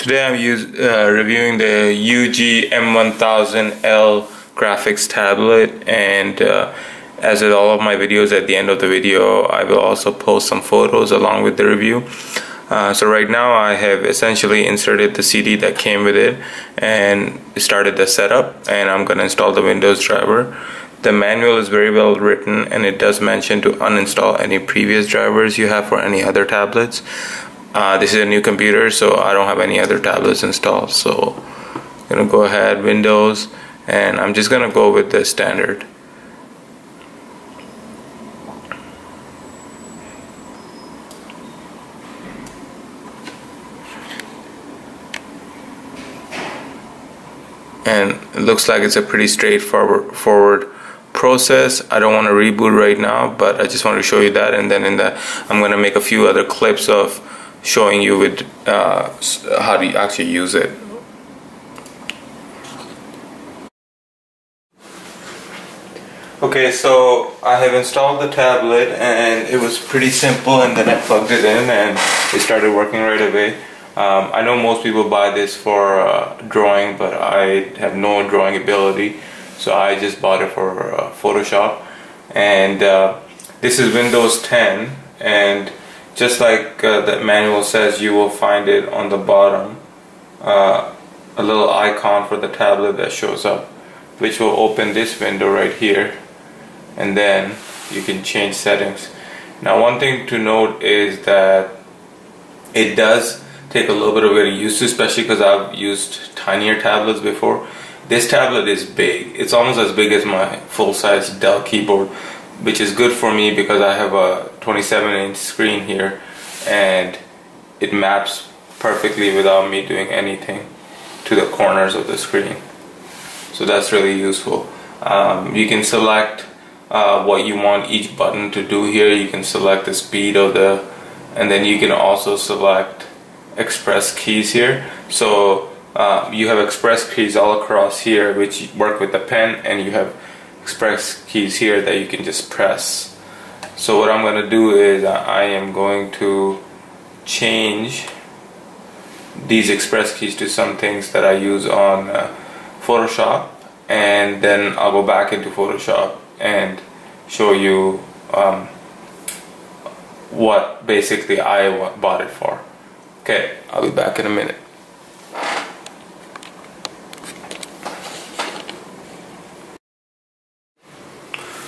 Today I'm reviewing the UG M1000L graphics tablet, and as with all of my videos, at the end of the video I will also post some photos along with the review. So right now I have essentially inserted the CD that came with it and started the setup, and I'm going to install the Windows driver. The manual is very well written, and it does mention to uninstall any previous drivers you have for any other tablets. This is a new computer, so I don't have any other tablets installed, so I'm going to go ahead, Windows, and I'm just going to go with the standard. And it looks like it's a pretty straightforward process. I don't want to reboot right now, but I just want to show you that, and then I'm going to make a few other clips of showing you with how to actually use it. Okay, so I have installed the tablet, and it was pretty simple, and then I plugged it in and it started working right away. I know most people buy this for drawing, but I have no drawing ability, so I just bought it for Photoshop. And this is Windows 10, and just like the manual says, you will find it on the bottom, a little icon for the tablet that shows up, which will open this window right here, and then you can change settings. Now, one thing to note is that it does take a little bit of getting used to, especially because I've used tinier tablets before. This tablet is big. It's almost as big as my full-size Dell keyboard, which is good for me because I have a 27-inch screen here, and it maps perfectly without me doing anything to the corners of the screen. So that's really useful. You can select what you want each button to do here. You can select the speed of and then you can also select express keys here. So you have express keys all across here which work with the pen, and you have express keys here that you can just press. So what I'm going to do is I am going to change these express keys to some things that I use on Photoshop, and then I'll go back into Photoshop and show you what basically I bought it for. Okay, I'll be back in a minute.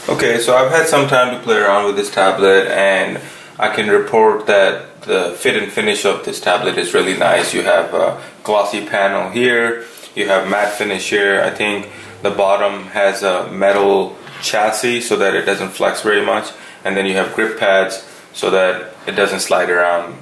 Okay, so I've had some time to play around with this tablet, and I can report that the fit and finish of this tablet is really nice. You have a glossy panel here, you have matte finish here. I think the bottom has a metal chassis so that it doesn't flex very much, and then you have grip pads so that it doesn't slide around.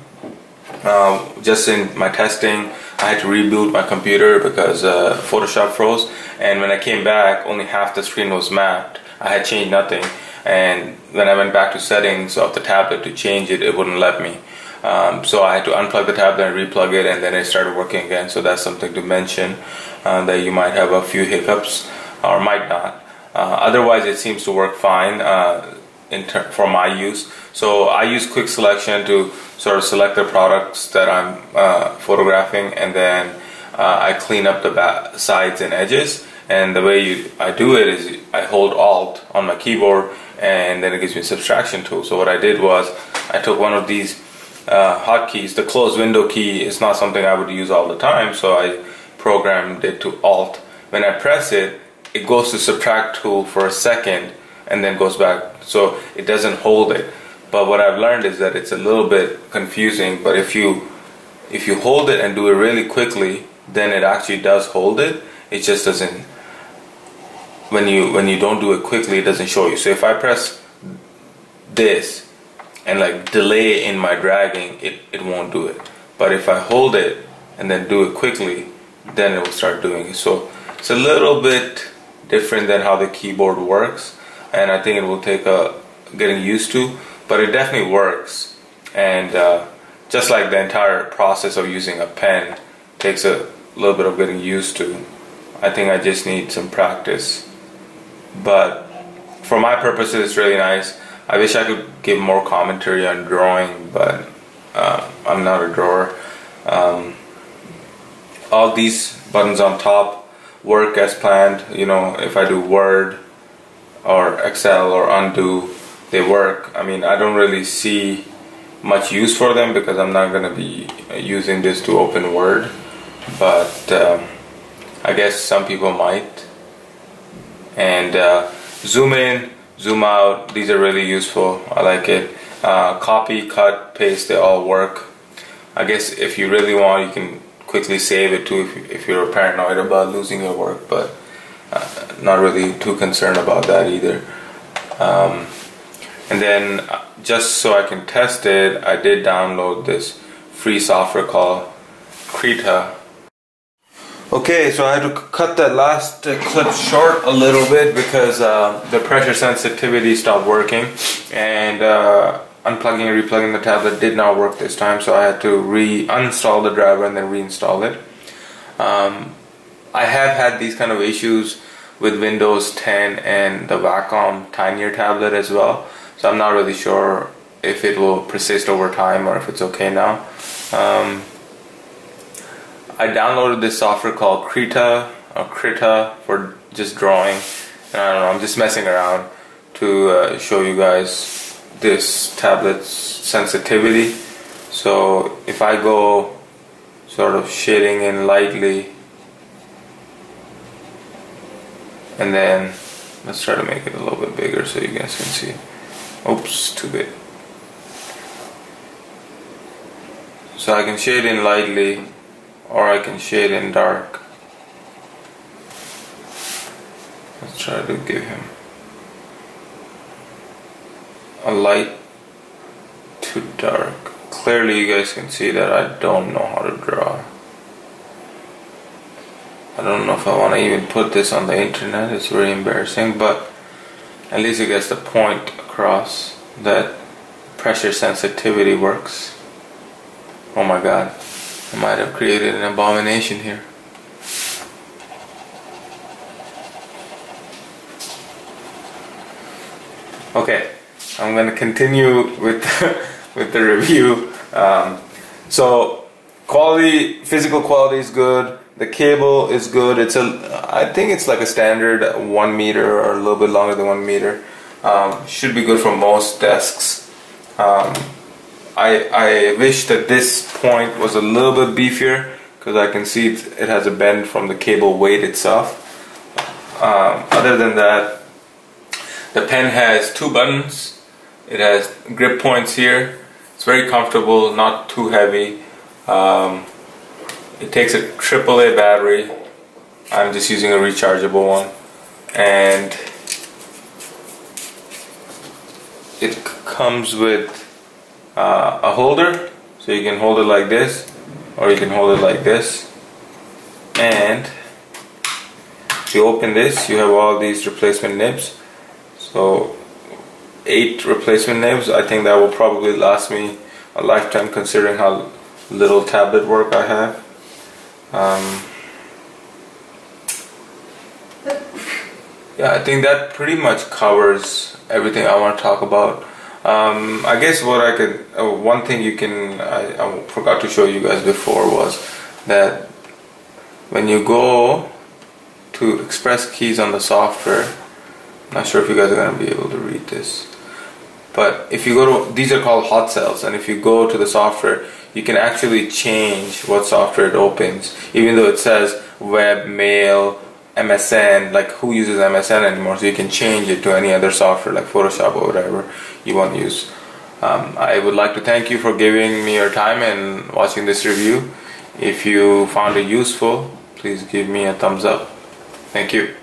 Just in my testing, I had to reboot my computer because Photoshop froze, and when I came back only half the screen was mapped. I had changed nothing, and when I went back to settings of the tablet to change it, it wouldn't let me. So I had to unplug the tablet and replug it, and then it started working again. So that's something to mention, that you might have a few hiccups or might not. Otherwise it seems to work fine for my use. So I use quick selection to sort of select the products that I'm photographing, and then I clean up the sides and edges. And the way I do it is I hold Alt on my keyboard, and then it gives me a subtraction tool. So what I did was I took one of these hotkeys. The close window key is not something I would use all the time, so I programmed it to Alt. When I press it, it goes to subtract tool for a second and then goes back, so it doesn't hold it. But what I've learned is that it's a little bit confusing, but if you hold it and do it really quickly, then it actually does hold it. It just doesn't, when you don't do it quickly, it doesn't show you. So if I press this and like delay in my dragging, it won't do it. But if I hold it and then do it quickly, then it will start doing it. So it's a little bit different than how the keyboard works, and I think it will take getting used to, but it definitely works. And just like the entire process of using a pen takes a little bit of getting used to, I think I just need some practice. But for my purposes, it's really nice. I wish I could give more commentary on drawing, but I'm not a drawer. all these buttons on top work as planned. You know, if I do Word or Excel or undo, they work. I mean, I don't really see much use for them because I'm not going to be using this to open Word, but I guess some people might. And zoom in, zoom out, these are really useful. I like it. Copy, cut, paste, they all work. I guess if you really want, you can quickly save it too if you're paranoid about losing your work, but not really too concerned about that either. And then just so I can test it, I did download this free software called Krita. Okay, so I had to cut that last clip short a little bit because the pressure sensitivity stopped working, and unplugging and replugging the tablet did not work this time, so I had to uninstall the driver and then reinstall it. I have had these kind of issues with Windows 10 and the Wacom Tinier tablet as well, so I'm not really sure if it will persist over time or if it's okay now. I downloaded this software called Krita or Krita for just drawing, and I don't know, I'm just messing around to show you guys this tablet's sensitivity. So if I go sort of shading in lightly, and then let's try to make it a little bit bigger so you guys can see. Oops, too big. So I can shade in lightly, or I can shade in dark. Let's try to give him a light to dark. Clearly you guys can see that I don't know how to draw. I don't know if I want to even put this on the internet, it's very embarrassing, but at least it gets the point across that pressure sensitivity works. Oh my god, I might have created an abomination here. Okay, I'm going to continue with with the review. So quality, physical quality is good. The cable is good. I think it's like a standard 1 meter or a little bit longer than 1 meter. Should be good for most desks. I wish that this point was a little bit beefier because I can see it has a bend from the cable weight itself. Other than that, the pen has 2 buttons. It has grip points here. It's very comfortable, not too heavy. It takes a AAA battery. I'm just using a rechargeable one, and it comes with a holder, so you can hold it like this, or you can hold it like this. And if you open this, you have all these replacement nibs. So 8 replacement nibs. I think that will probably last me a lifetime considering how little tablet work I have. Yeah, I think that pretty much covers everything I want to talk about. I guess what I could, one thing I forgot to show you guys before was that when you go to express keys on the software, I'm not sure if you guys are going to be able to read this, but if you go to, these are called hot cells, and if you go to the software, you can actually change what software it opens, even though it says web, mail, MSN, like who uses MSN anymore, so you can change it to any other software like Photoshop or whatever you want to use. I would like to thank you for giving me your time and watching this review. If you found it useful, please give me a thumbs up. Thank you.